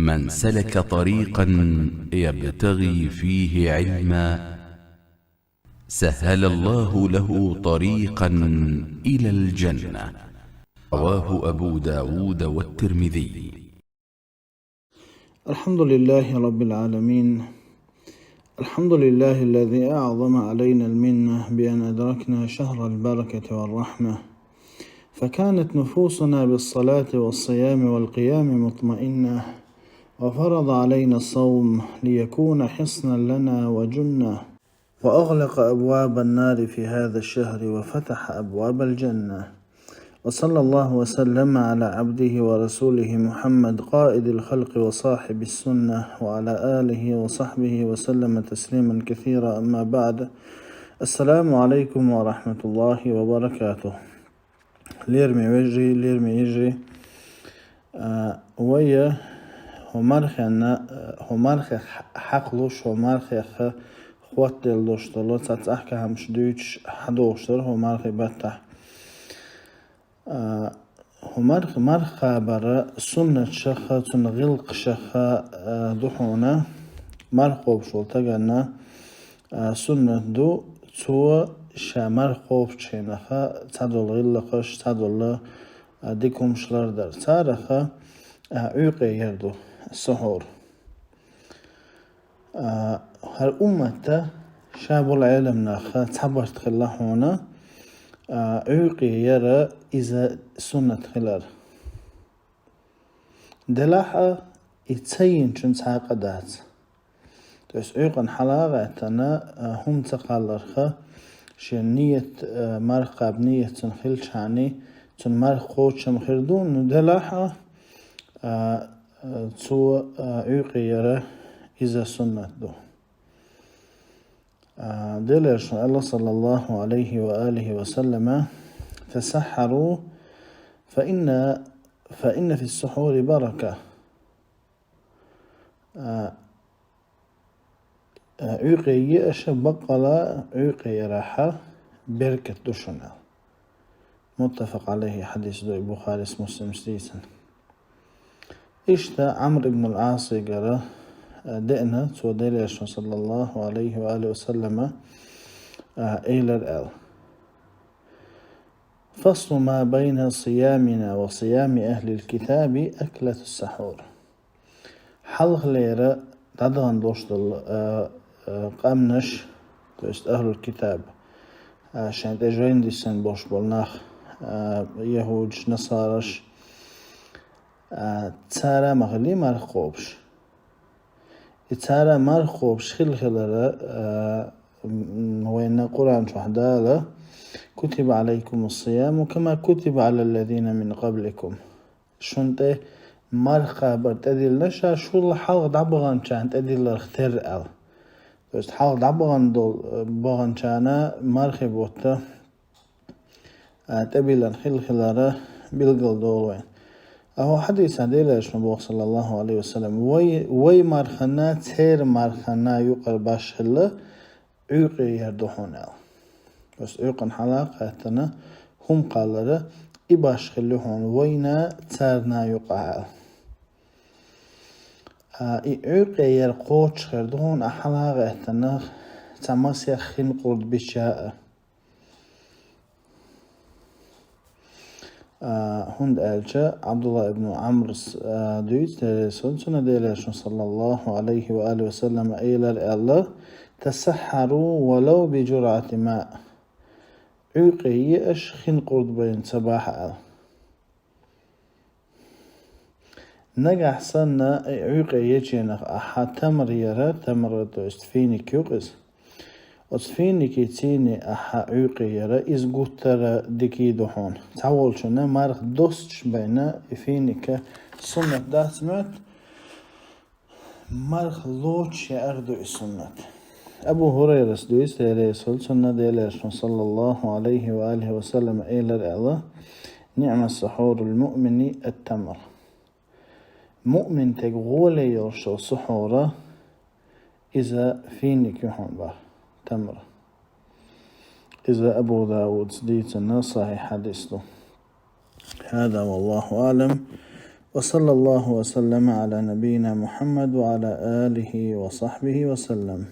من سلك طريقا يبتغي فيه علما سهل الله له طريقا إلى الجنة. رواه أبو داود والترمذي. الحمد لله رب العالمين. الحمد لله الذي أعظم علينا المنة بأن أدركنا شهر البركة والرحمة، فكانت نفوسنا بالصلاة والصيام والقيام مطمئنة، وفرض علينا الصوم ليكون حصنا لنا وجنة، وأغلق أبواب النار في هذا الشهر وفتح أبواب الجنة. وصلى الله وسلم على عبده ورسوله محمد قائد الخلق وصاحب السنة، وعلى آله وصحبه وسلم تسليما كثيرا. أما بعد، السلام عليكم ورحمة الله وبركاته. ليرمي يجري ويا همارخ حقلوش همارخ خوات دلوش دلو تات أحكا همش دوش حدوشتر همارخ باتح همارخ مرخا برا سنة شخة تنغلق شخة دحونا مرخوب شولتا قلنا سنة دو تو مرخوب چينخا تدول غلقش تدول ديكم شلر در تارخا عيقي يردو السحور. هر أمتا شاب العلم ناخا تحبرت خلاحونا عيقي يرى إذا سنة خلال دلاحة يتسين شن تعقدات تس عيقن حلاغتنا هم تقالرخا شن نية مرقب نية تنخل شعني تن مرقوت شمخردون دلاحة تو عيقي يرى إذا سنة دو دليل الله صلى الله عليه وآله وسلم تسحروا فإن في السحور بركة. عيقي أشبقلا عيقي راحة بركة دشنا، متفق عليه، حديث دو البخاري مسلم سيسن. إشتا عمرو بن العاص قال دئنا توديل صلى الله عليه وآله وسلم إلى الآل فصل ما بين صيامنا وصيام أهل الكتاب أكلة السحور. حلق ليرة تدغن دوشتل قامنش توست أهل الكتاب عشان تجرين دي سن بوش بولناخ يهود نصارش تسارة مغلي مرخوبش تسارة مرخوبش خلخلة وإن قرآن شهدالة كتب عليكم الصيام كما كتب على الذين من قبلكم. شنطة مرخة برتدل نشا شو الحلق دعبغان كانت أدل اختر أل بس حلق دعبغان دول بغان كانا مرخة بوتا تبيلا خلخلة بلغل دول أهو حديث عديلة شنبوغ صلى الله عليه وسلم وي مرخنا تير مرخنا يقر باشهلا عيقي يردوحون أل بس عيقن حلاقاتنا هم قالوا إباش خلوهون وينا تارنا يقع عيقي يرقوش خردوهون أحلاقاتنا تماسي خين قرد بشاء هند ألجا عبد الله بن عمرو دويت سنة ديلاشون صلى الله عليه وآله وسلم إلى الله تسحروا ولو بجرعة ماء. عيقي أش خين قرد بين صباح نجح سنة عيقي يجينا أحد تمر يرى تمر توستفيني كيوقز وستفيني كيتيني أحا عيقي يرى إز قتر ديكي دوحون تعول شنا مارخ دوستش بينا فيني سنة ده سمعت مارخ لوتش يأخدو السنة. أبو هريرة سدويس عليه سنة ديلاش صلى الله عليه وآله وسلم إلى الأعلى نعم السحور المؤمن التمر. مؤمن تقولي يرشو سحورة إذا فينك يحون به تمر. إذا أبو داود سديت النص صحيح حديثه. هذا والله أعلم. وصلى الله وسلم على نبينا محمد وعلى آله وصحبه وسلم.